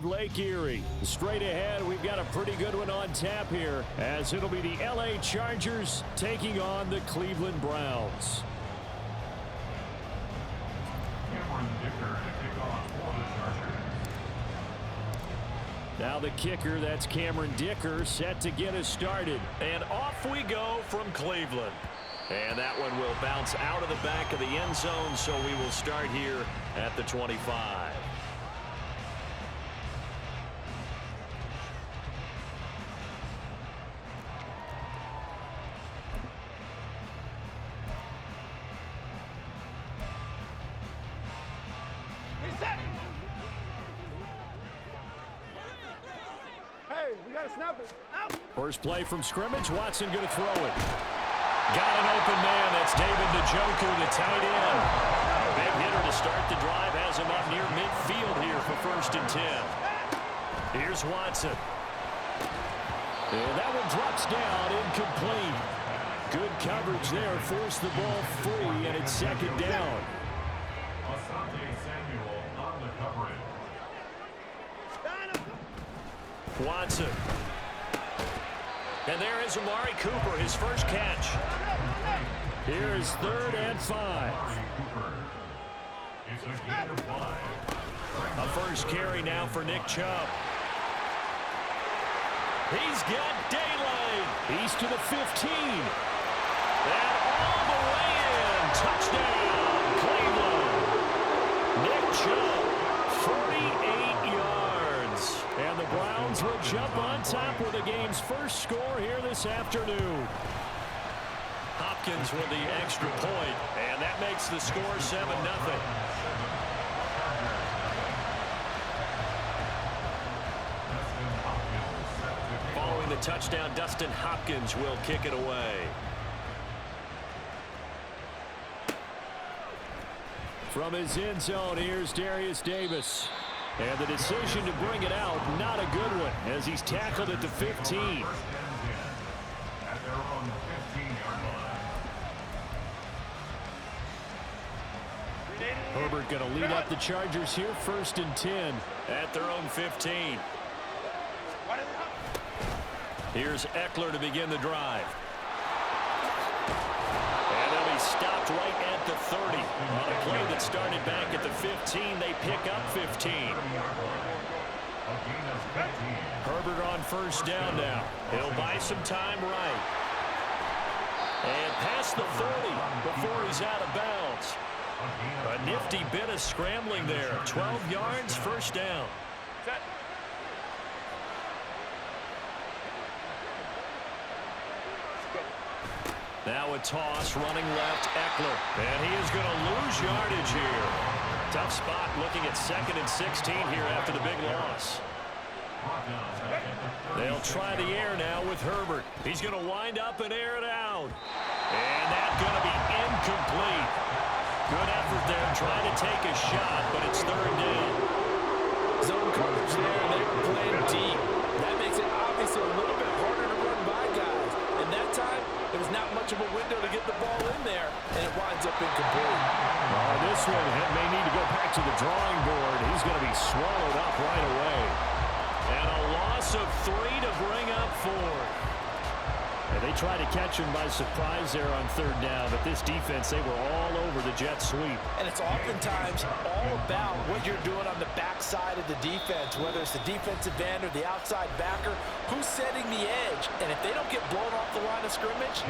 Lake Erie. Straight ahead, we've got a pretty good one on tap here, as it'll be the LA Chargers taking on the Cleveland Browns. Now the kicker, that's Cameron Dicker, set to get us started. And off we go from Cleveland. And that one will bounce out of the back of the end zone, so we will start here at the 25. First play from scrimmage, Watson going to throw it. Got an open man, that's David Njoku, the tight end. Big hitter to start the drive, has him up near midfield here for 1st and 10. Here's Watson. And that one drops down, incomplete. Good coverage there, forced the ball free, and it's 2nd down. Watson. And there is Amari Cooper, his first catch. Here is 3rd and 5. A first carry now for Nick Chubb. He's got daylight. He's to the 15. And all the way in. Touchdown, Cleveland. Nick Chubb, 48 yards. And the Browns will jump on top with the game's first score here this afternoon. Hopkins with the extra point, and that makes the score 7-0. Following the touchdown, Dustin Hopkins will kick it away. From his end zone, here's Darius Davis. And the decision to bring it out, not a good one, as he's tackled at the 15. Herbert going to lead up the Chargers here, 1st and 10. At their own 15. Here's Eckler to begin the drive. And they'll be stopped right at the 30. On a play that started back at the 15, they pick up 15. Herbert on 1st down now. He'll buy some time right. And past the 30 before he's out of bounds. A nifty bit of scrambling there. 12 yards, 1st down. Now a toss, running left, Eckler. And he is going to lose yardage here. Tough spot looking at 2nd and 16 here after the big loss. They'll try the air now with Herbert. He's going to wind up and air it out. And that's going to be incomplete. Good effort there trying to take a shot, but it's 3rd down. Zone coverage there, and they were playing deep. That makes it obviously a little bit harder to run by guys. And that time, there was not much of a window to get the ball in there, and it winds up incomplete. This one may need to go back to the drawing board. He's going to be swallowed up right away. And a loss of 3 to bring up 4. And they tried to catch him by surprise there on 3rd down, but this defense, they were all over the jet sweep. And it's oftentimes all about what you're doing on the backside of the defense, whether it's the defensive end or the outside backer, who's setting the edge. And if they don't get blown off the line of scrimmage,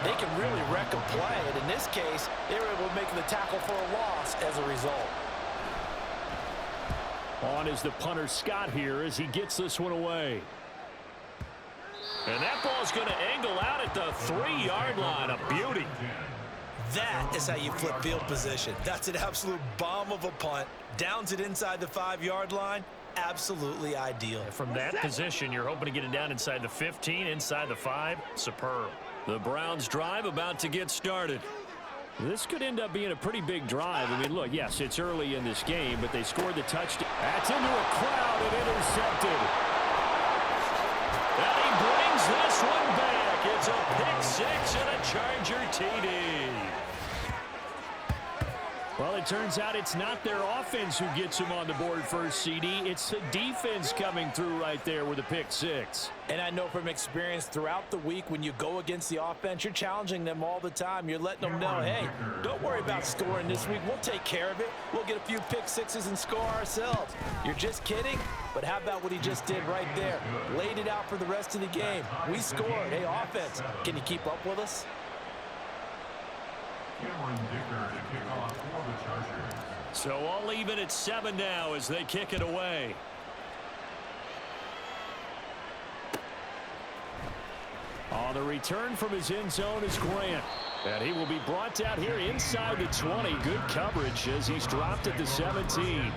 they can really wreck a play. And in this case, they were able to make the tackle for a loss as a result. On is the punter Scott here as he gets this one away. And that ball's going to angle out at the 3-yard line. A beauty. That is how you flip field position. That's an absolute bomb of a punt. Downs it inside the 5-yard line. Absolutely ideal. From that position, you're hoping to get it down inside the 15, inside the 5. Superb. The Browns drive about to get started. This could end up being a pretty big drive. I mean, look, yes, it's early in this game, but they scored the touchdown. That's into a crowd and intercepted. And he brings this one back. It's a pick 6 and a Charger TD. Well, it turns out it's not their offense who gets them on the board first, CD. It's the defense coming through right there with a pick six. And I know from experience throughout the week, when you go against the offense, you're challenging them all the time. You're letting them know, hey, don't worry about scoring this week. We'll take care of it. We'll get a few pick sixes and score ourselves. You're just kidding? But how about what he just did right there? Laid it out for the rest of the game. We scored. Hey, offense, can you keep up with us? So all even at 7 now as they kick it away. On the return from his end zone is Grant. And he will be brought down here inside the 20. Good coverage as he's dropped at the 17.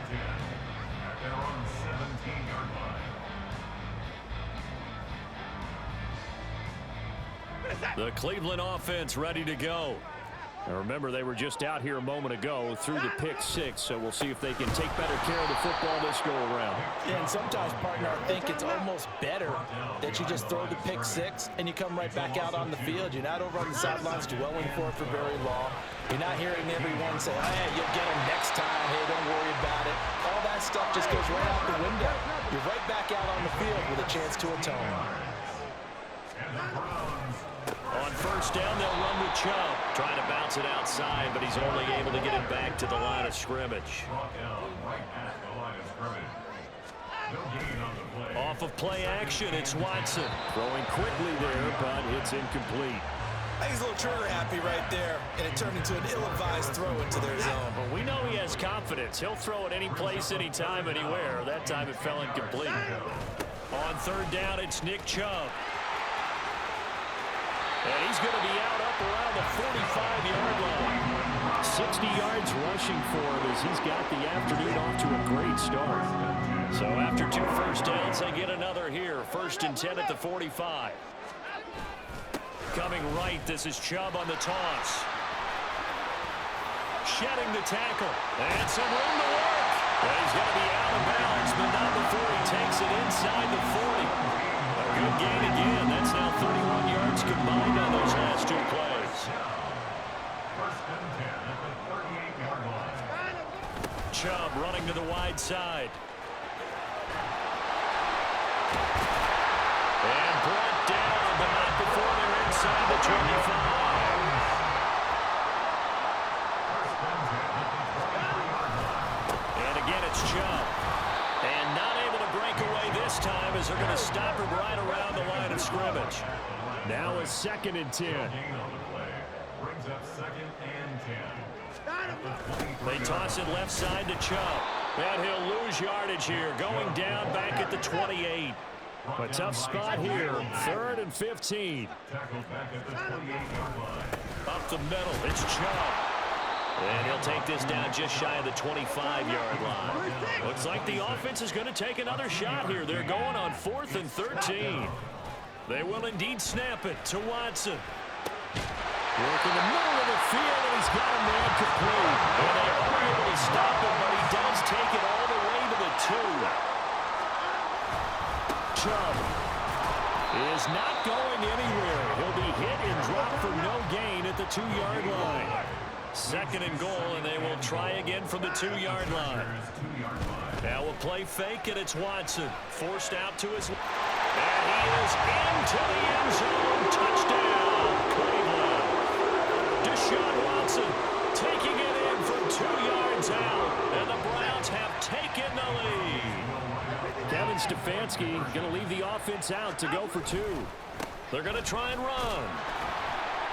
The Cleveland offense ready to go. And remember, they were just out here a moment ago through the pick six, so we'll see if they can take better care of the football this go-around. Yeah, and sometimes, partner, I think it's almost better that you just throw the pick six and you come right back out on the field. You're not over on the sidelines dwelling for it for very long. You're not hearing everyone say, oh, hey, you'll get them next time. Hey, don't worry about it. All that stuff just goes right out the window. You're right back out on the field with a chance to atone. On first down, they'll run with Chubb. Trying to bounce it outside, but he's only able to get it back to the line of scrimmage. Off of play action, it's Watson. Throwing quickly there, but it's incomplete. I think he's a little trigger happy right there, and it turned into an ill-advised throw into their zone. Well, we know he has confidence. He'll throw it any place, anytime, anywhere. That time it fell incomplete. On third down, it's Nick Chubb. And he's going to be out up around the 45-yard line. 60 yards rushing for him as he's got the afternoon off to a great start. So after 2 first downs, they get another here. 1st and 10 at the 45. Coming right, this is Chubb on the toss. Shedding the tackle. And some room to work. And he's going to be out of bounds, but not before he takes it inside the 40. Good gain again. That's now 31 yards combined on those last 2 plays. Chubb running to the wide side. And brought down, but not before they're inside the 25. And again, it's Chubb. And not able to break away this time as they're going to stop him right around the line of scrimmage. Now a 2nd and 10. They toss it left side to Chubb. And he'll lose yardage here, going down back at the 28. A tough spot here, 3rd and 15. Up the middle, it's Chubb. And he'll take this down just shy of the 25-yard line. Looks like the offense is going to take another shot here. They're going on 4th and 13. They will indeed snap it to Watson. Work in the middle of the field, and he's got a man complete. And they are able to stop him, but he does take it all the way to the 2. Chubb is not going anywhere. He'll be hit and dropped for no gain at the 2-yard line. 2nd and goal, and they will try again from the 2-yard line. Now a play fake, and it's Watson. Forced out to his... And he is into the end zone. Touchdown, Cleveland. Deshaun Watson taking it in from 2 yards out, and the Browns have taken the lead. Kevin Stefanski going to leave the offense out to go for 2. They're going to try and run.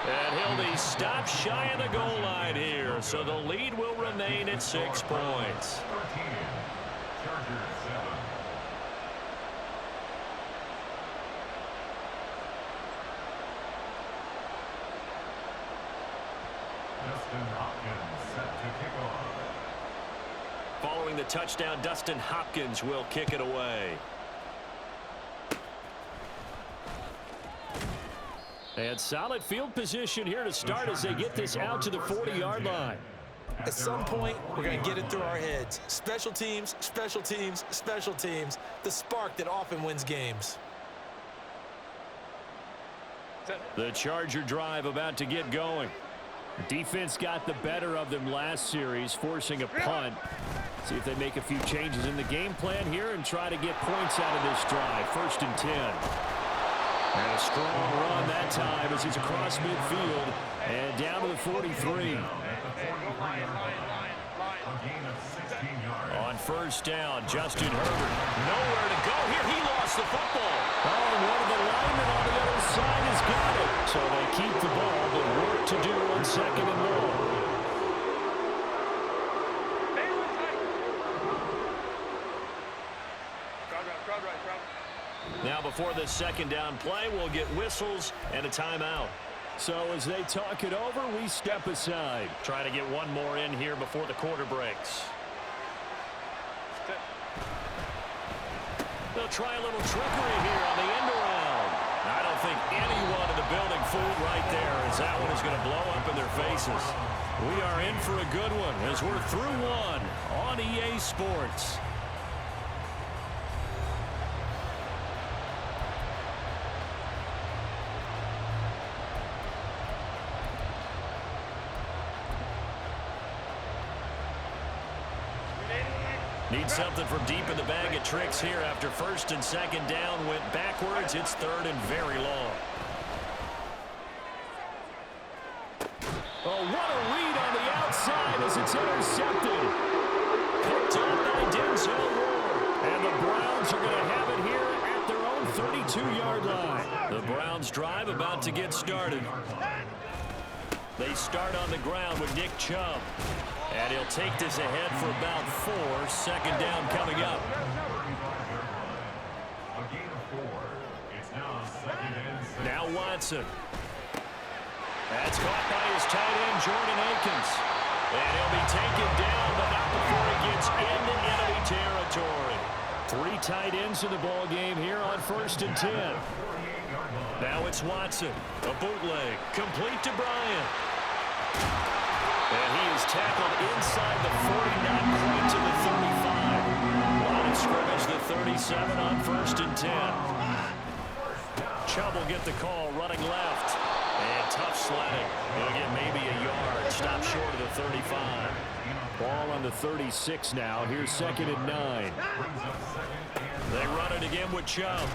And he'll be stopped shy of the goal line here, so the lead will remain at 6 points. Following the touchdown, Dustin Hopkins will kick it away. And solid field position here to start as they get this out to the 40-yard line. At some point, we're going to get it through our heads. Special teams, special teams, special teams. The spark that often wins games. The Charger drive about to get going. Defense got the better of them last series, forcing a punt. See if they make a few changes in the game plan here and try to get points out of this drive. 1st and 10. And a strong run that time as he's across midfield and down to the 43. On 1st down, Justin Herbert. Nowhere to go here. He lost the football. Oh, and one of the linemen on the other side has got it. So they keep the ball, but work to do on 2nd and long. Now before this 2nd down play, we'll get whistles and a timeout. So as they talk it over, we step aside. Try to get one more in here before the quarter breaks. They'll try a little trickery here on the end around. I don't think anyone in the building fooled right there, as that one is going to blow up in their faces. We are in for a good one as we're through one on EA Sports. Need something from deep in the bag of tricks here after 1st and 2nd down went backwards. It's 3rd and very long. Oh, what a read on the outside as it's intercepted. Picked up by Denzel Ward. And the Browns are going to have it here at their own 32-yard line. The Browns drive about to get started. They start on the ground with Nick Chubb. And he'll take this ahead for about 4. 2nd down coming up. Now Watson. That's caught by his tight end, Jordan Akins. And he'll be taken down, but not before he gets into enemy territory. 3 tight ends in the ball game here on 1st and 10. Now it's Watson. A bootleg. Complete to Bryant. And he is tackled inside the 40, not quite to the 35. Line of scrimmage, the 37 on 1st and 10. Chubb will get the call, running left. And tough sledding. He'll get maybe a yard. Stop short of the 35. Ball on the 36 now. Here's 2nd and 9. They run it again with Chubb.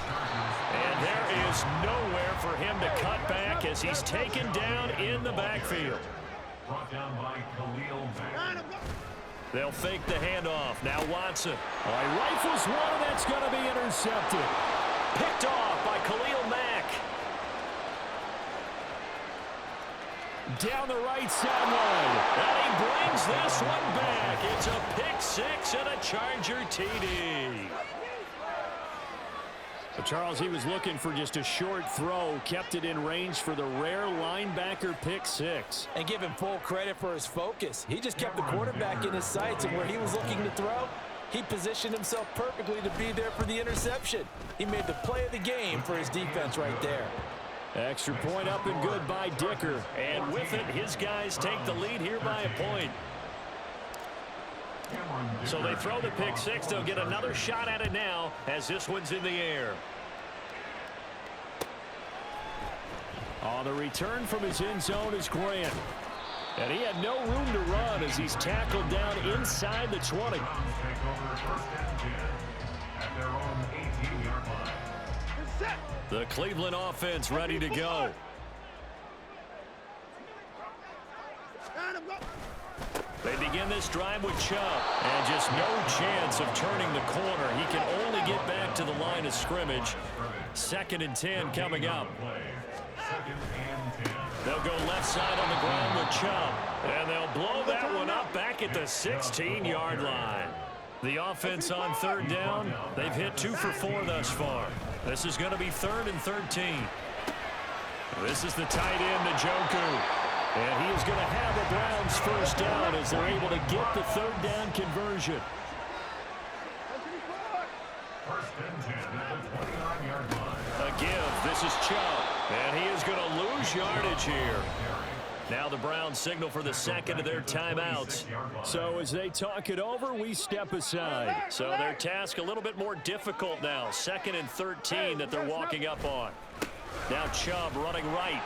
And there is nowhere for him to cut back as he's taken down in the backfield. Brought down by Khalil Mack. They'll fake the handoff. Now Watson. He rifles one, that's going to be intercepted. Picked off by Khalil Mack. Down the right sideline. And he brings this one back. It's a pick 6 and a Charger TD. But Charles, he was looking for just a short throw, kept it in range for the rare linebacker pick 6. And give him full credit for his focus. He just kept the quarterback in his sights, and where he was looking to throw, he positioned himself perfectly to be there for the interception. He made the play of the game for his defense right there. Extra point up and good by Dicker. And with it, his guys take the lead here by a point. So they throw the pick 6. They'll get another shot at it now as this one's in the air. On the return from his end zone is Grant. And he had no room to run as he's tackled down inside the 20. The Cleveland offense ready to go. They begin this drive with Chubb. And just no chance of turning the corner. He can only get back to the line of scrimmage. 2nd and 10 coming up. They'll go left side on the ground with Chubb. And they'll blow that one up back at the 16-yard line. The offense on 3rd down, they've hit 2 for 4 thus far. This is going to be 3rd and 13. This is the tight end, Njoku. And he is going to have the Browns 1st down as they're able to get the 3rd down conversion. 1st and 10 at the 29-yard line. A give. This is Chubb. And he is going to lose yardage here. Now the Browns signal for the 2nd of their timeouts. So as they talk it over, we step aside. So their task a little bit more difficult now. 2nd and 13 that they're walking up on. Now Chubb running right.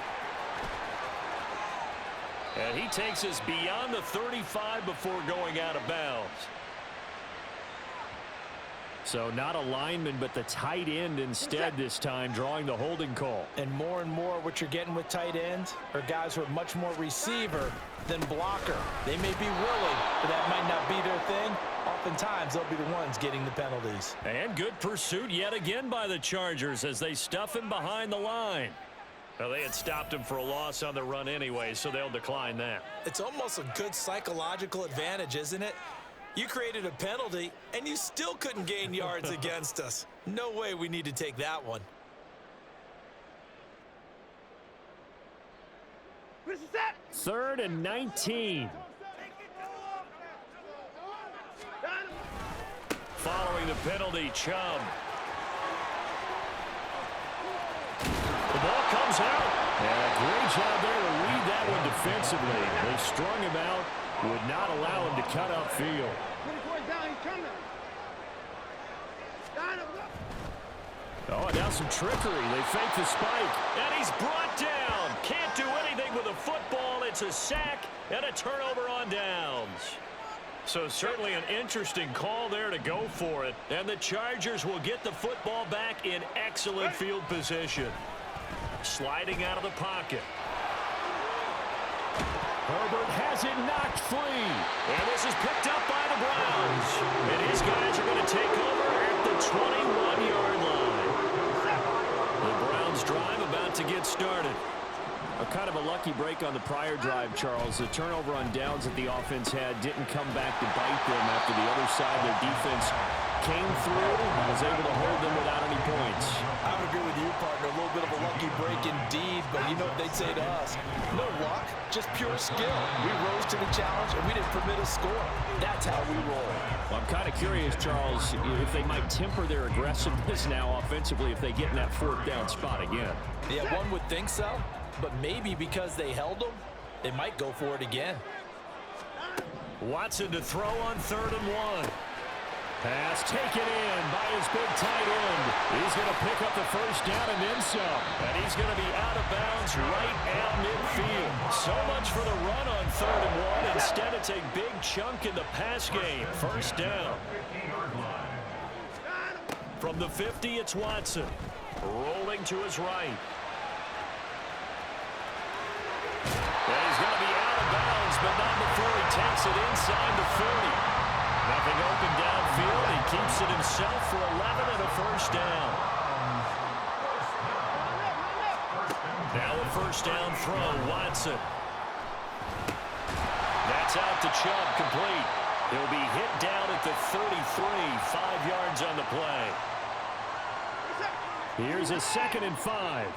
And he takes us beyond the 35 before going out of bounds. So not a lineman, but the tight end instead this time, drawing the holding call. And more what you're getting with tight ends are guys who are much more receiver than blocker. They may be willing, but that might not be their thing. Oftentimes, they'll be the ones getting the penalties. And good pursuit yet again by the Chargers as they stuff him behind the line. Well, they had stopped him for a loss on the run anyway, so they'll decline that. It's almost a good psychological advantage, isn't it? You created a penalty, and you still couldn't gain yards against us. No way we need to take that one. Third and 19. Following the penalty, Chubb. The ball comes out. Yeah, great job there to read that one defensively. They strung him out, would not allow him to cut upfield. Oh, now some trickery. They fake the spike. And he's brought down. Can't do anything with a football. It's a sack and a turnover on downs. So certainly an interesting call there to go for it. And the Chargers will get the football back in excellent field position. Sliding out of the pocket. Herbert has it knocked free. And this is picked up by the Browns. And his guys are going to take over at the 21-yard line. The Browns drive about to get started. A kind of a lucky break on the prior drive, Charles. The turnover on downs that the offense had didn't come back to bite them after the other side. Their defense came through and was able to hold them without any points. I would agree with you, partner. A little bit of a lucky break indeed, but you know what they'd say to us? No luck, just pure skill. We rose to the challenge, and we didn't permit a score. That's how we roll. Well, I'm kind of curious, Charles, if they might temper their aggressiveness now offensively if they get in that fourth down spot again. Yeah, one would think so. But maybe because they held them, they might go for it again. Watson to throw on 3rd and 1. Pass taken in by his big tight end. He's going to pick up the first down and then some. And he's going to be out of bounds right at midfield. So much for the run on 3rd and 1. Instead, it's a big chunk in the pass game. First down. From the 50, it's Watson. Rolling to his right. And he's going to be out of bounds, but not before he takes it inside the 40. Nothing open downfield. He keeps it himself for 11 and a first down. Now a first down throw, Watson. That's out to Chubb, complete. He'll be hit down at the 33, 5 yards on the play. Here's a 2nd and 5.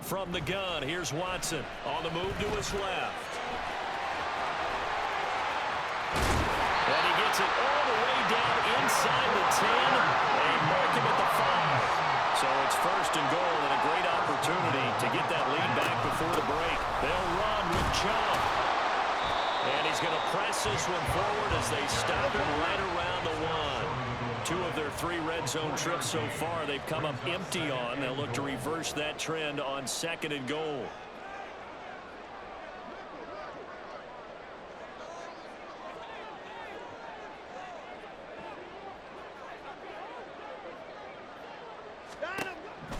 From the gun, here's Watson on the move to his left. And he gets it all the way down inside the 10 and mark him at the 5. So it's 1st and goal and a great opportunity to get that lead back before the break. They'll run with Chubb. And he's going to press this one forward as they stop him right around the 1. 2 of their 3 red zone trips so far they've come up empty on. They'll look to reverse that trend on 2nd and goal.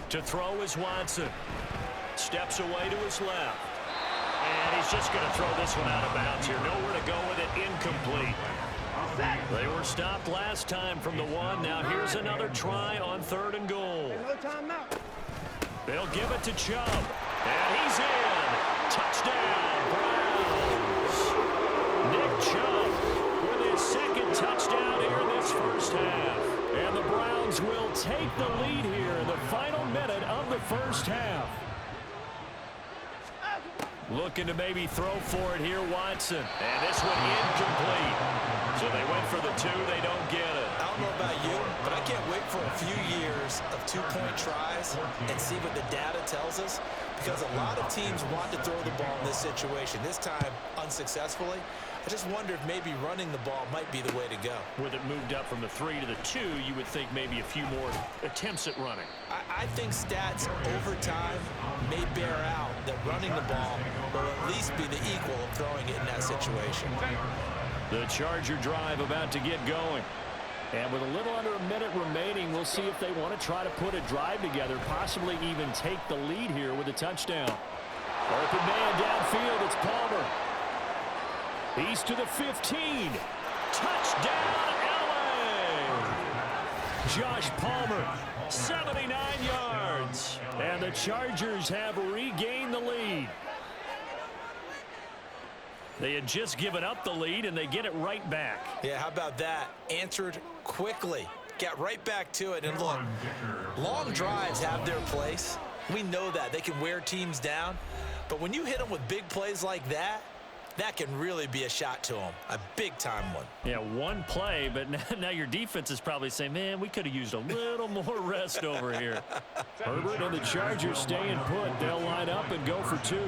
To throw is Watson. Steps away to his left. And he's just going to throw this one out of bounds here. Nowhere to go with it. Incomplete. They were stopped last time from the 1. Now here's another try on 3rd and goal. They'll give it to Chubb. And he's in. Touchdown, Browns. Nick Chubb with his 2nd touchdown here in this first half. And the Browns will take the lead here in the final minute of the first half. Looking to maybe throw for it here, Watson. And this one incomplete. So they went for the 2. They don't get it. I don't know about you, but I can't wait for a few years of 2-point tries and see what the data tells us. because a lot of teams want to throw the ball in this situation. This time, unsuccessfully. I just wonder if maybe running the ball might be the way to go. With it moved up from the 3 to the 2, you would think maybe a few more attempts at running. I think stats over time may bear out that running the ball will at least be the equal of throwing it in that situation. The Charger drive about to get going. And with a little under a minute remaining, we'll see if they want to try to put a drive together, possibly even take the lead here with a touchdown. Open man downfield, it's Palmer. He's to the 15. Touchdown, LA! Josh Palmer, 79 yards. And the Chargers have regained the lead. They had just given up the lead, and they get it right back. Yeah, how about that? Answered quickly. Got right back to it. And look, long drives have their place. We know that. They can wear teams down. But when you hit them with big plays like that, that can really be a shot to them. A big-time one. Yeah, one play, but now your defense is probably saying, man, we could have used a little more rest over here. Herbert and the Chargers staying put. They'll line up and go for 2.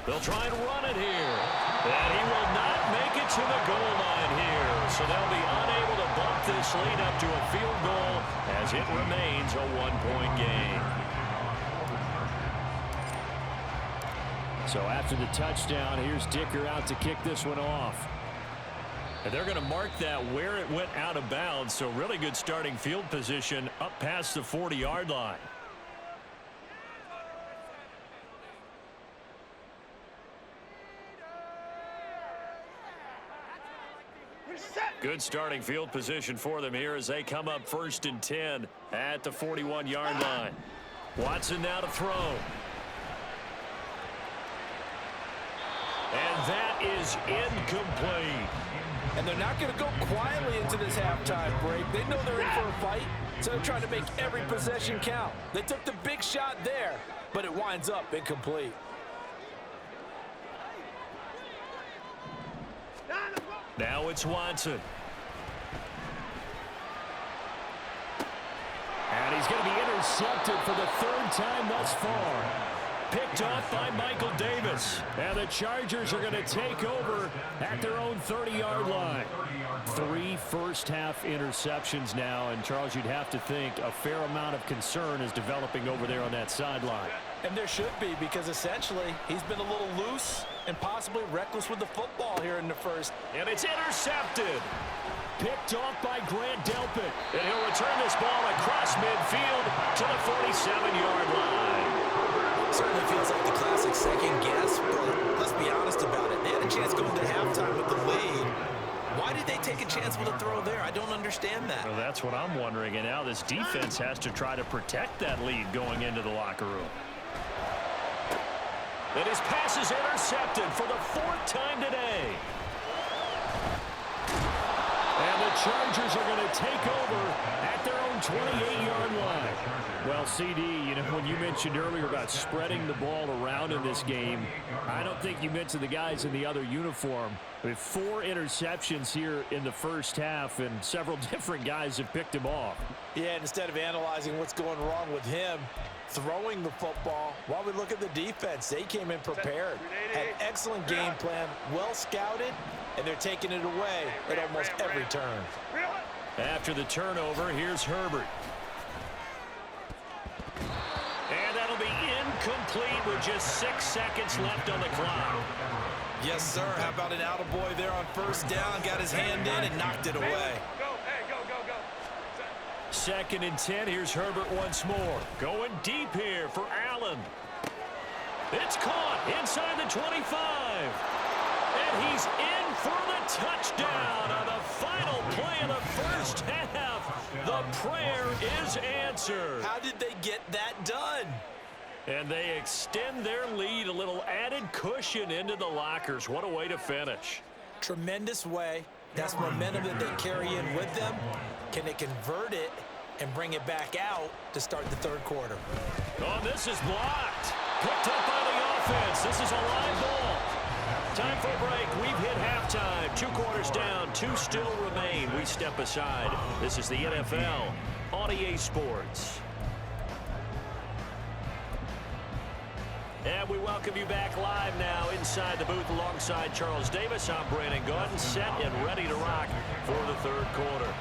They'll try and run it here. And he will not make it to the goal line here. So they'll be unable to bump this lead up to a field goal as it remains a 1-point game. So after the touchdown, here's Dicker out to kick this one off. And they're going to mark that where it went out of bounds. So really good starting field position up past the 40-yard line. Good starting field position for them here as they come up 1st and 10 at the 41-yard line. Watson now to throw. And that is incomplete. And they're not going to go quietly into this halftime break. They know they're in for a fight, so they're trying to make every possession count. They took the big shot there, but it winds up incomplete. Now it's Watson. And he's going to be intercepted for the 3rd time thus far. Picked off by Michael Davis. And the Chargers are going to take over at their own 30-yard line. 3 first-half interceptions now. And, Charles, you'd have to think a fair amount of concern is developing over there on that sideline. And there should be, because essentially he's been a little loose and possibly reckless with the football here in the first. And it's intercepted. Picked off by Grant Delpit. And he'll return this ball across midfield to the 47-yard line. Certainly feels like the classic second guess, but let's be honest about it. They had a chance going to halftime with the lead. Why did they take a chance with a throw there? I don't understand that. Well, that's what I'm wondering. And now this defense has to try to protect that lead going into the locker room. And his pass is intercepted for the 4th time today. And the Chargers are going to take over at their own 28-yard line. Well, CD, you know, when you mentioned earlier about spreading the ball around in this game, I don't think you mentioned the guys in the other uniform. I mean, 4 interceptions here in the first half, and several different guys have picked him off. Yeah, instead of analyzing what's going wrong with him, throwing the football, while we look at the defense, they came in prepared. Had an excellent game plan, well scouted, and they're taking it away at almost every turn. After the turnover, here's Herbert. And that'll be incomplete with just 6 seconds left on the clock. Yes, sir. How about an attaboy there on 1st down? Got his hand in and knocked it away. Go. 2nd and 10. Here's Herbert once more. Going deep here for Allen. It's caught inside the 25. And he's in for the touchdown on the final play of the first half. The prayer is answered. How did they get that done? And they extend their lead, a little added cushion into the lockers. What a way to finish. Tremendous way. That's momentum that they carry in with them. Can they convert it and bring it back out to start the 3rd quarter? Oh, this is blocked. Picked up by the offense. This is a live ball. Time for a break. We've hit halftime. 2 quarters down. 2 still remain. We step aside. This is the NFL on EA Sports. welcome you back live now inside the booth alongside Charles Davis. I'm Brandon Gaudin, set and ready to rock for the third quarter.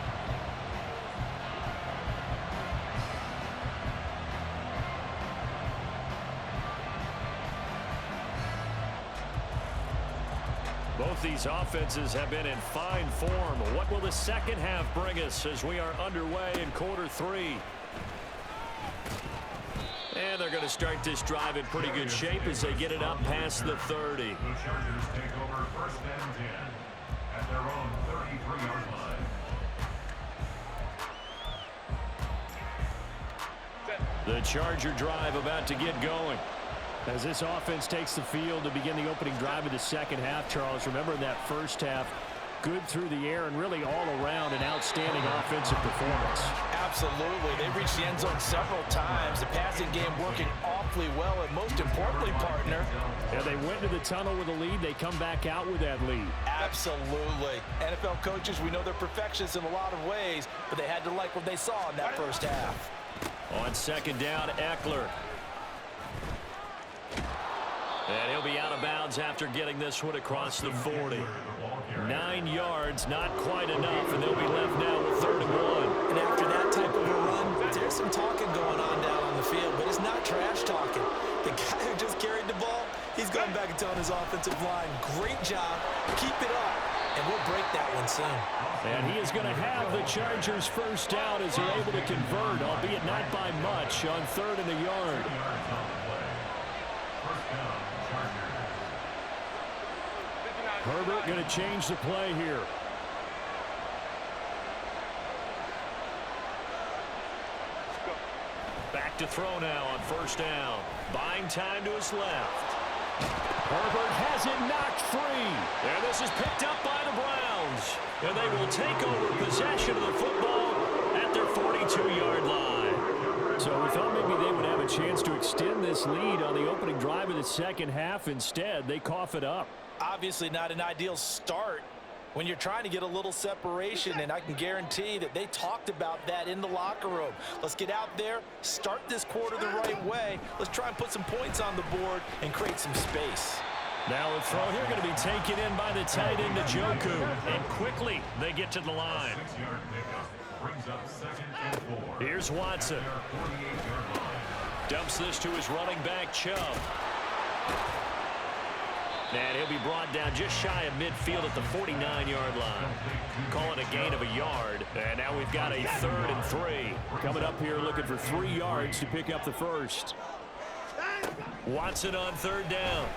Both these offenses have been in fine form. What will the second half bring us as we are underway in quarter three? And they're going to start this drive in pretty good shape as they get it up past the 30. The Chargers take over first and 10 at their own 33-yard line. The Charger drive about to get going. As this offense takes the field to begin the opening drive of the second half, Charles, remember in that first half, good through the air and really all around an outstanding offensive performance. Absolutely. They reached the end zone several times. The passing game working awfully well, and most importantly, partner. Yeah, they went to the tunnel with a lead. They come back out with that lead. Absolutely. NFL coaches, we know they're perfectionists in a lot of ways, but they had to like what they saw in that first half. On second down, Eckler. And he'll be out of bounds after getting this one across the 40. 9 yards, not quite enough, and they'll be left now with 3rd and 1. And after that type of a run, there's some talking going on down on the field, but it's not trash talking. The guy who just carried the ball, he's going back and telling his offensive line, great job, keep it up, and we'll break that one soon. And he is going to have the Chargers first down as they're able to convert, albeit not by much, on 3rd and a yard. Herbert going to change the play here. Back to throw now on first down. Buying time to his left. Herbert has it knocked free. And this is picked up by the Browns. And they will take over possession of the football at their 42-yard line. So we thought maybe they would have a chance to extend this lead on the opening drive of the second half. Instead, they cough it up. Obviously not an ideal start when you're trying to get a little separation, and I can guarantee that they talked about that in the locker room. Let's get out there, start this quarter the right way. Let's try and put some points on the board and create some space. Now a throw here going to be taken in by the tight end, Njoku. And quickly they get to the line. Here's Watson. Dumps this to his running back, Chubb. And he'll be brought down just shy of midfield at the 49-yard line. Call it a gain of a yard. And now we've got a 3rd and 3. Coming up here looking for 3 yards to pick up the first. Watson on 3rd down.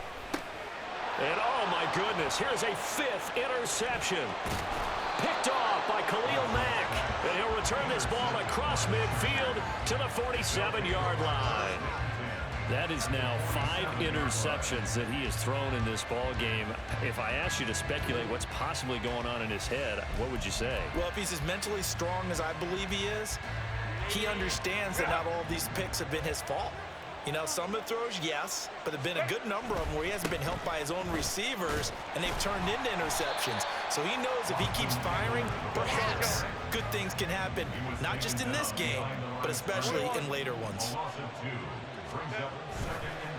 And oh my goodness, here's a 5th interception. Picked off by Khalil Mack. And he'll return this ball across midfield to the 47-yard line. That is now 5 interceptions that he has thrown in this ball game. If I asked you to speculate what's possibly going on in his head, what would you say? Well, if he's as mentally strong as I believe he is, he understands that not all of these picks have been his fault. You know, some of the throws, yes, but there have been a good number of them where he hasn't been helped by his own receivers, and they've turned into interceptions. So he knows if he keeps firing, perhaps good things can happen, not just in this game, but especially in later ones.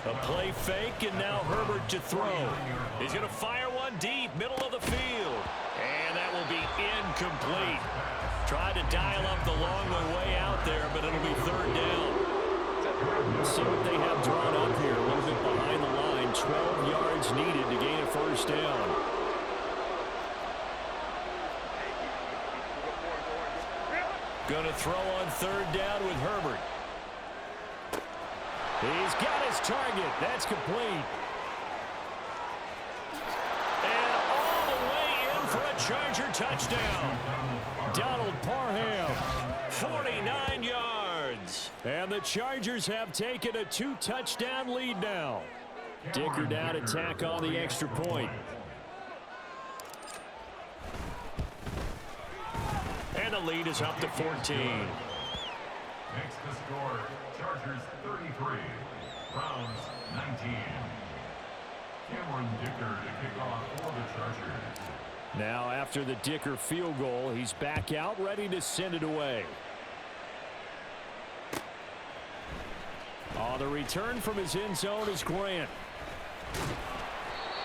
A play fake, and now Herbert to throw. He's going to fire one deep, middle of the field. And that will be incomplete. Tried to dial up the long way out there, but it'll be 3rd down. Let's see what they have drawn up here. A little bit behind the line. 12 yards needed to gain a first down. Going to throw on 3rd down with Herbert. He's got his target. That's complete. And all the way in for a Charger touchdown. Donald Parham. 49 yards. And the Chargers have taken a 2-touchdown lead now. Dicker down to tack on the extra point. And the lead is up to 14. Makes the score Chargers 33, Browns 19. Cameron Dicker to kick off for the Chargers. Now after the Dicker field goal, he's back out ready to send it away. On the return from his end zone is Grant.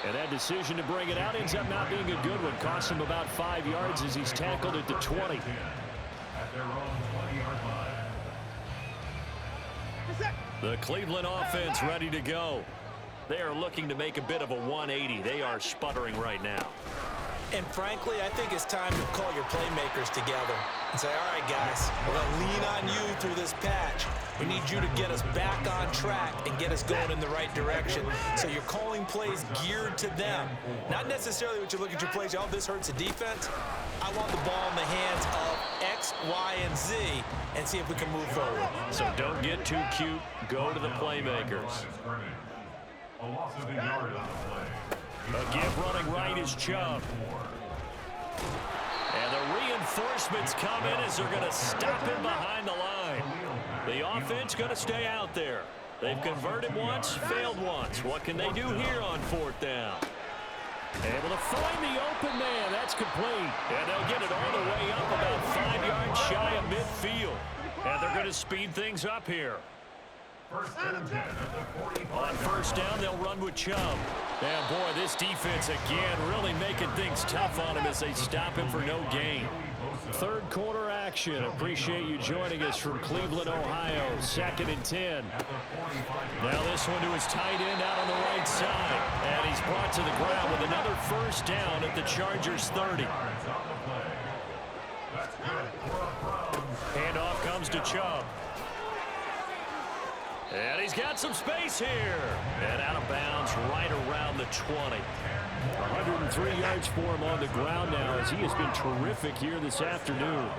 And that decision to bring it out ends up not being a good one. Cost him about 5 yards as he's tackled at the 20. At their own 20-yard line. The Cleveland offense ready to go. They are looking to make a bit of a 180. They are sputtering right now. And frankly, I think it's time to call your playmakers together and say, all right, guys, we're going to lean on you through this patch. We need you to get us back on track and get us going in the right direction. So you're calling plays geared to them. Not necessarily what you look at your plays, oh, this hurts the defense. I want the ball in the hands of X, Y, and Z and see if we can move forward. So don't get too cute. Go to the playmakers. A loss of a yard on the play. A give running right is Chubb. And the reinforcements come in as they're going to stop him behind the line. The offense going to stay out there. They've converted once, failed once. What can they do here on 4th down? Able to find the open man. That's complete. And they'll get it all the way up about 5 yards shy of midfield. And they're going to speed things up here. On 1st down, they'll run with Chubb. And boy, this defense again really making things tough on him as they stop him for no gain. 3rd quarter action. Appreciate you joining us from Cleveland, Ohio. 2nd and 10. Now this one to his tight end out on the right side. And he's brought to the ground with another 1st down at the Chargers 30. Handoff comes to Chubb. And he's got some space here. And out of bounds right around the 20. 103 yards for him on the ground now as he has been terrific here this afternoon.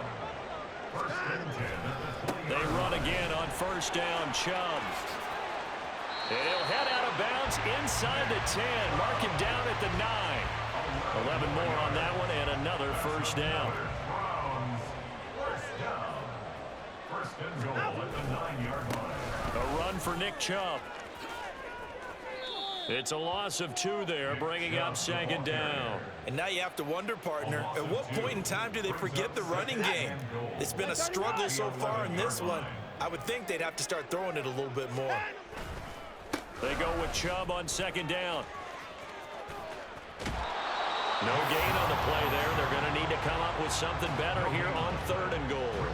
They run again on 1st down, Chubb. And he'll head out of bounds inside the 10. Mark him down at the 9. 11 more on that one and another 1st down. First and goal at the 9-yard line. A run for Nick Chubb. It's a loss of 2 there, bringing up 2nd down. And now you have to wonder, partner, at what point in time do they forget the running game? It's been a struggle so far in this one. I would think they'd have to start throwing it a little bit more. They go with Chubb on 2nd down. No gain on the play there. They're going to need to come up with something better here on 3rd and goal.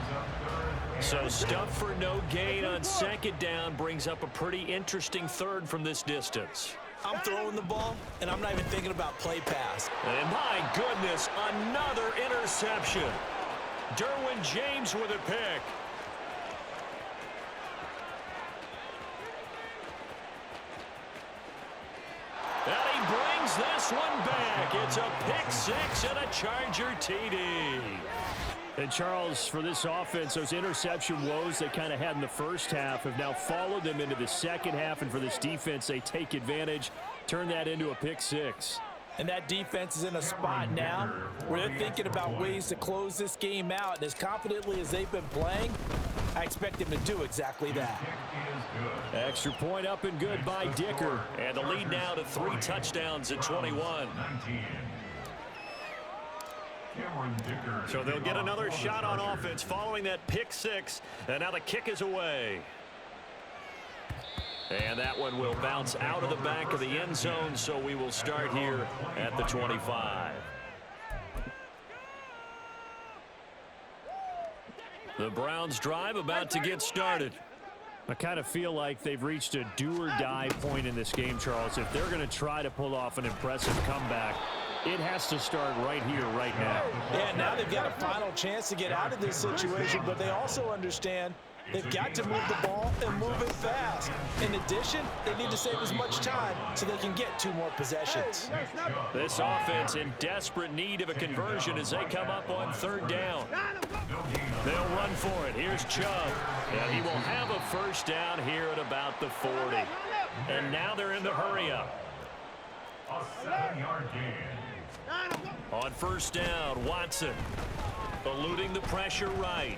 So stuff for no gain on 2nd down brings up a pretty interesting 3rd from this distance. I'm throwing the ball, and I'm not even thinking about play pass. And my goodness, another interception. Derwin James with a pick. And he brings this one back. It's a pick 6 and a Charger TD. And Charles, for this offense, those interception woes they kind of had in the first half have now followed them into the second half. And for this defense, they take advantage, turn that into a pick 6. And that defense is in a spot now where they're thinking about ways to close this game out. And as confidently as they've been playing, I expect them to do exactly that. Extra point up and good by Dicker. And the lead now to 3 touchdowns at 21. So they'll get another shot on offense following that pick 6. And now the kick is away. And that one will bounce out of the back of the end zone, so we will start here at the 25. The Browns drive about to get started. I kind of feel like they've reached a do-or-die point in this game, Charles. If they're going to try to pull off an impressive comeback, it has to start right here, right now. Yeah, now they've got a final chance to get out of this situation, but they also understand they've got to move the ball and move it fast. In addition, they need to save as much time so they can get 2 more possessions. This offense in desperate need of a conversion as they come up on 3rd down. They'll run for it. Here's Chubb. And he will have a 1st down here at about the 40. And now they're in the hurry-up. A 7-yard gain. On 1st down, Watson eluding the pressure right.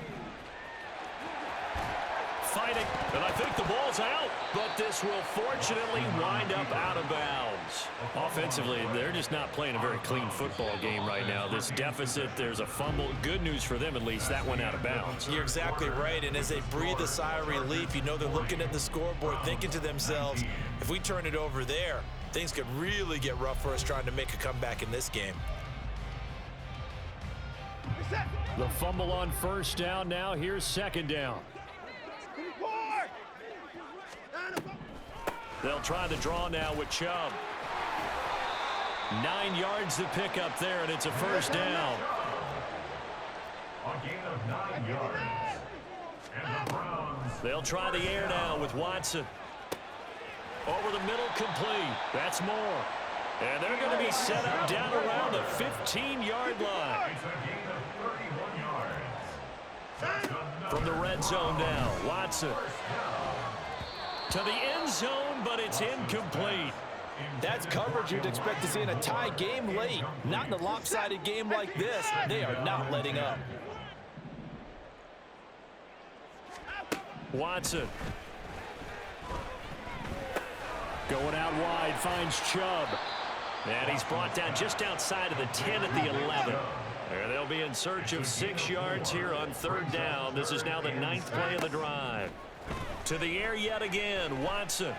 Fighting, and I think the ball's out, but this will fortunately wind up out of bounds. Offensively, they're just not playing a very clean football game right now. This deficit, there's a fumble. Good news for them, at least. That went out of bounds. You're exactly right, and as they breathe a sigh of relief, you know they're looking at the scoreboard, thinking to themselves, if we turn it over there, Things could really get rough for us trying to make a comeback in this game. The fumble on first down now. Here's second down. They'll try the draw now with Chubb. 9 yards to pick up there, and it's a first down. A gain of 9 yards. And the Browns. They'll try the air now with Watson. Over the middle, complete. That's more. And they're going to be set up down around the 15-yard line. It's a gain of 31 yards. From the red zone now, Watson. To the end zone, but it's incomplete. That's coverage you'd expect to see in a tie game late. Not in a lopsided game like this. They are not letting up. Watson. Going out wide, finds Chubb. And he's brought down just outside of the 10 at the 11. And they'll be in search of 6 yards here on third down. This is now the 9th play of the drive. To the air yet again, Watson.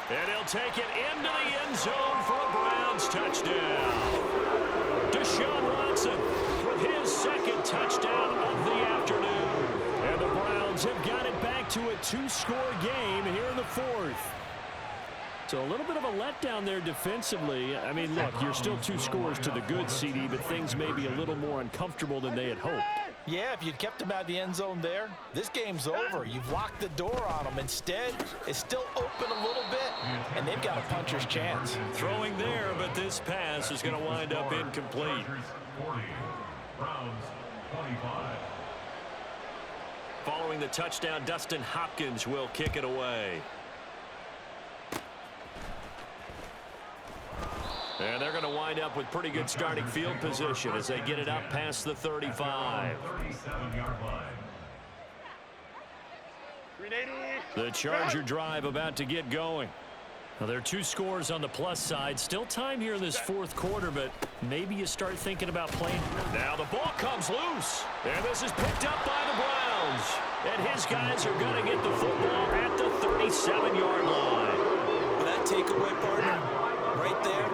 And he'll take it into the end zone for a Browns touchdown. Deshaun Watson with his second touchdown of the afternoon. And the Browns have got it back to a 2-score game here in the fourth. So a little bit of a letdown there defensively. I mean, look, you're still 2 scores to the good, CD, but things may be a little more uncomfortable than they had hoped. Yeah, if you'd kept them out of the end zone there, this game's over. You've locked the door on them. Instead, it's still open a little bit, and they've got a puncher's chance. Throwing there, but this pass is going to wind up incomplete. 40. Browns 25. Following the touchdown, Dustin Hopkins will kick it away. And they're going to wind up with pretty good starting field position as they get it up past the 35. 37-yard line. The Charger drive about to get going. Now, there are 2 scores on the plus side. Still time here in this fourth quarter, but maybe you start thinking about playing. Now the ball comes loose. And this is picked up by the Browns. And his guys are going to get the football at the 37-yard line. Well, that takeaway, partner, right there,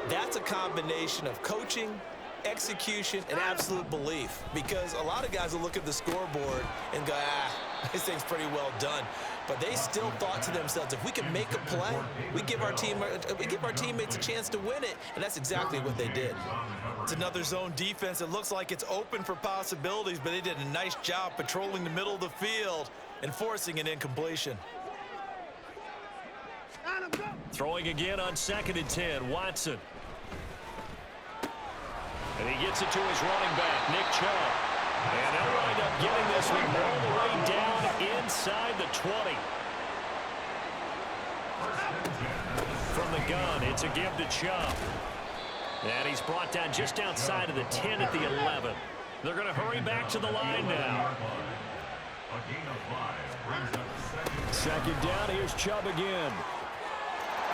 that's a combination of coaching, execution, and absolute belief. Because a lot of guys will look at the scoreboard and go, this thing's pretty well done. But they still thought to themselves, if we can make a play, we give our teammates a chance to win it. And that's exactly what they did. It's another zone defense. It looks like it's open for possibilities, but they did a nice job patrolling the middle of the field and forcing an incompletion. Throwing again on 2nd and 10, Watson. And he gets it to his running back, Nick Chubb. And they'll wind up getting this one all the way down inside the 20. From the gun, it's a give to Chubb. And he's brought down just outside of the 10 at the 11. They're going to hurry back to the line now. Second down, here's Chubb again.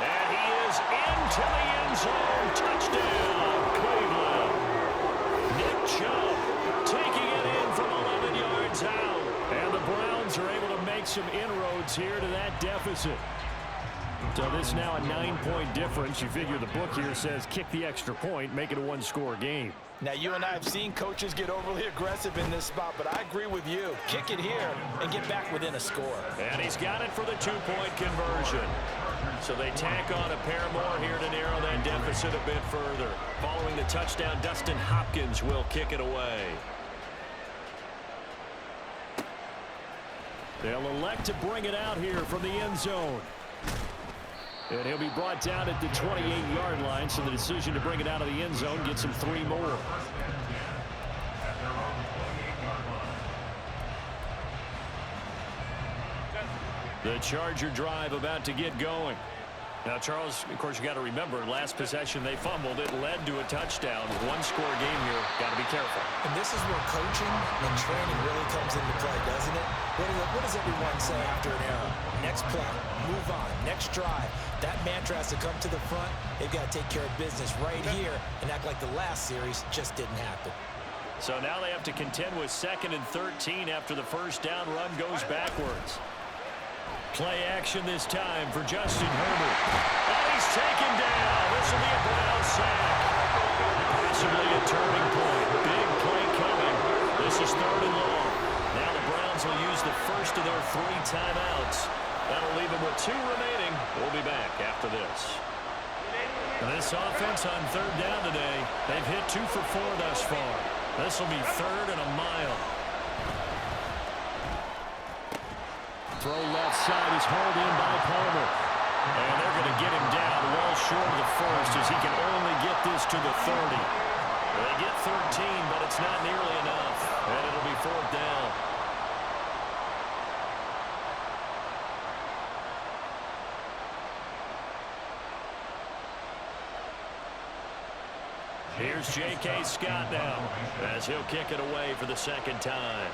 And he is into the end zone. Touchdown, Cleveland. Nick Chubb taking it in from 11 yards out. And the Browns are able to make some inroads here to that deficit. So this is now a 9-point difference. You figure the book here says kick the extra point, make it a 1-score game. Now, you and I have seen coaches get overly aggressive in this spot, but I agree with you. Kick it here and get back within a score. And he's got it for the 2-point conversion. So they tack on a pair more here to narrow that deficit a bit further. Following the touchdown, Dustin Hopkins will kick it away. They'll elect to bring it out here from the end zone. And he'll be brought down at the 28-yard line, so the decision to bring it out of the end zone gets him 3 more. The Charger drive about to get going. Now, Charles, of course, you got to remember, last possession they fumbled. It led to a touchdown. 1-score game here. Got to be careful. And this is where coaching and training really comes into play, doesn't it? What does everyone say after an error? Next play, move on, next drive. That mantra has to come to the front. They've got to take care of business right here and act like the last series just didn't happen. So now they have to contend with 2nd and 13 after the first down run goes backwards. Play action this time for Justin Herbert. And he's taken down. This will be a Brown sack. Possibly a turning point. Big play coming. This is 3rd and long. Now the Browns will use the first of their 3 timeouts. That'll leave them with 2 remaining. We'll be back after this. This offense on 3rd down today, they've hit 2 for 4 thus far. This will be 3rd and a mile. Throw left side is hauled in by Palmer. And they're going to get him down well short of the first as he can only get this to the 30. They get 13, but it's not nearly enough. And it'll be 4th down. Here's J.K. Scott now as he'll kick it away for the 2nd time.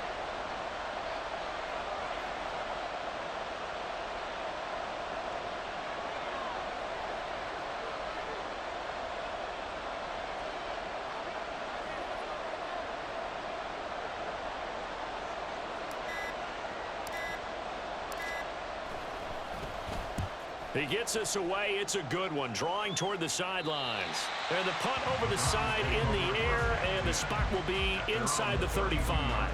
He gets us away. It's a good one, drawing toward the sidelines. And the punt over the side in the air, and the spot will be inside the 35.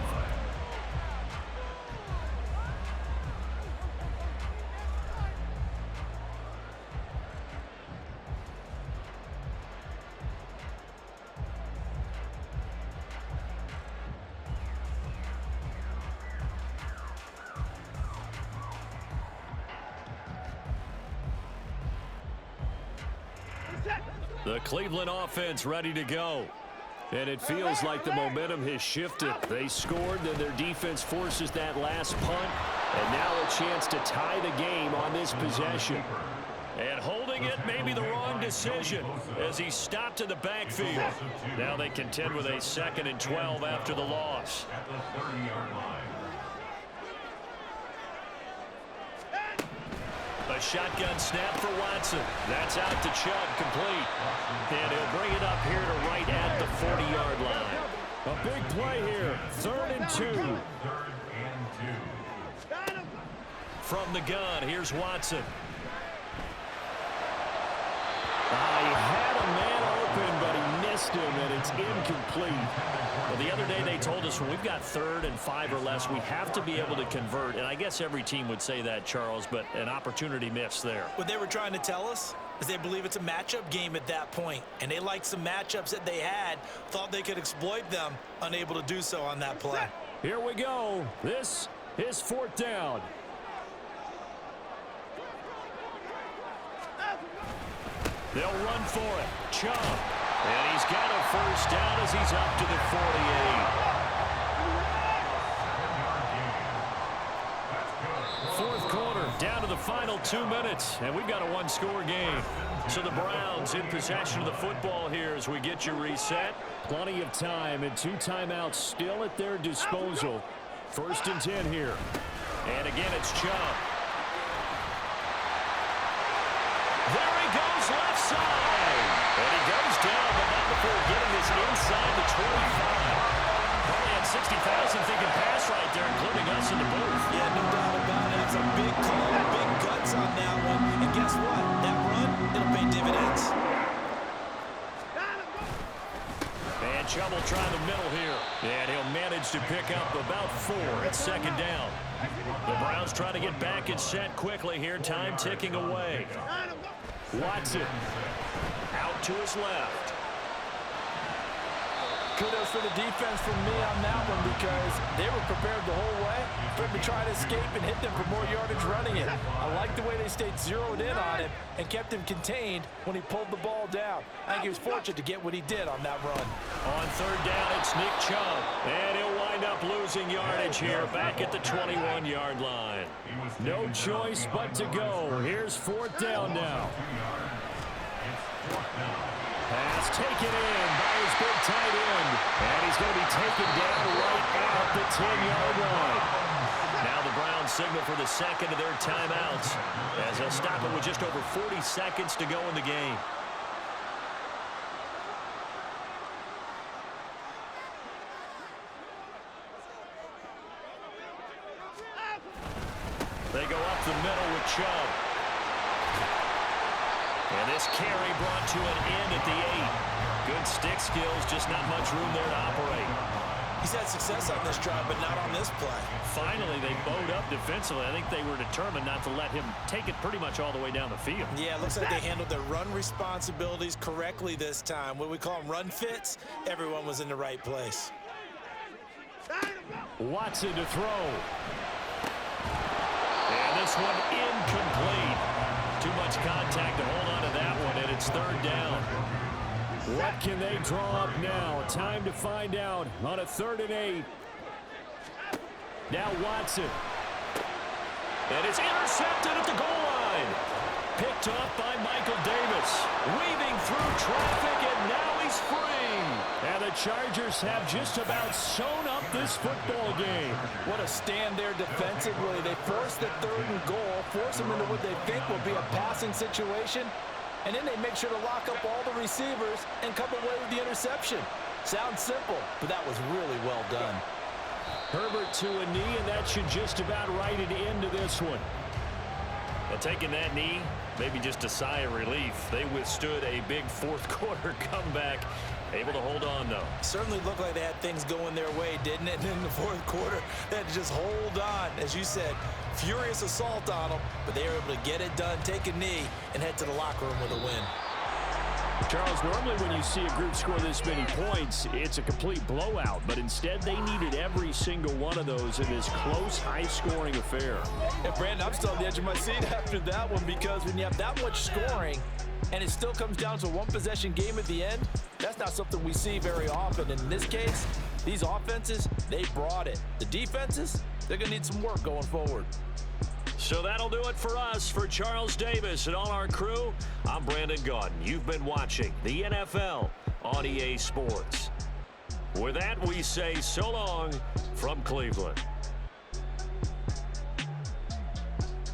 The Cleveland offense ready to go. And it feels like the momentum has shifted. They scored, then their defense forces that last punt. And now a chance to tie the game on this possession. And holding it may be the wrong decision as he stopped in the backfield. Now they contend with a 2nd and 12 after the loss. At the 30-yard line. A shotgun snap for Watson. That's out to Chubb, complete. And he'll bring it up here to right at the 40-yard line. A big play here. 3rd and 2. 3rd and 2. From the gun, here's Watson. He had a man open, but he missed him, and it's incomplete. Well, the other day they told us when we've got 3rd and 5 or less, we have to be able to convert. And I guess every team would say that, Charles, but an opportunity missed there. What they were trying to tell us is they believe it's a matchup game at that point. And they liked some matchups that they had, thought they could exploit them, unable to do so on that play. Here we go. This is 4th down. They'll run for it. Chubb. And he's got a first down as he's up to the 48. Fourth quarter, down to the final 2 minutes, and we've got a 1-score game. So the Browns in possession of the football here as we get you reset. Plenty of time and 2 timeouts still at their disposal. 1st and 10 here. And again, it's Chubb. There he goes, left side. And he goes down, but not before getting this inside the 25. Probably had 60,000 thinking pass right there, including us in the booth. Yeah, no doubt about it. It's a big call, big guts on that one. And guess what? That run, it'll pay dividends. And Chubb will try the middle here. And he'll manage to pick up about 4 at 2nd down. The Browns trying to get back and set quickly here. Time ticking away. Watson out to his left. Kudos for the defense from me on that one because they were prepared the whole way for him to try to escape and hit them for more yardage running it. I like the way they stayed zeroed in on him and kept him contained when he pulled the ball down. I think he was fortunate to get what he did on that run. On 3rd down, it's Nick Chubb. And he'll wind up losing yardage here back at the 21-yard line. No choice but to go. Here's 4th down now. Pass taken in by his big tight end. And he's going to be taken down right at the 10-yard line. Now the Browns signal for the 2nd of their timeouts as they'll stop it with just over 40 seconds to go in the game. They go up the middle with Chubb. And this carry brought to an end at the 8. Good stick skills, just not much room there to operate. He's had success on this drive, but not on this play. Finally, they bowed up defensively. I think they were determined not to let him take it pretty much all the way down the field. Yeah, it looks like they handled their run responsibilities correctly this time. What we call them run fits, everyone was in the right place. Watson to throw. And this one incomplete. Too much contact to hold on to that one, and it's 3rd down. What can they draw up now? Time to find out on a 3rd and 8. Now Watson. And it's intercepted at the goal line. Picked up by Michael Davis. Weaving through traffic, and now he's free. And the Chargers have just about sewn up this football game. What a stand there defensively. They force the 3rd and goal, force them into what they think will be a passing situation, and then they make sure to lock up all the receivers and come away with the interception. Sounds simple, but that was really well done. Herbert to a knee, and that should just about write it into this one. Well, taking that knee, maybe just a sigh of relief. They withstood a big 4th quarter comeback. Able to hold on, though. Certainly looked like they had things going their way, didn't it? And in the 4th quarter, they had to just hold on. As you said, furious assault on them, but they were able to get it done, take a knee, and head to the locker room with a win. Charles, normally when you see a group score this many points, it's a complete blowout. But instead, they needed every single one of those in this close, high-scoring affair. And Brandon, I'm still on the edge of my seat after that one, because when you have that much scoring and it still comes down to a one-possession game at the end, that's not something we see very often. And in this case, these offenses, they brought it. The defenses, they're going to need some work going forward. So that'll do it for us. For Charles Davis and all our crew, I'm Brandon Gaudin. You've been watching the NFL on EA Sports. With that, we say so long from Cleveland.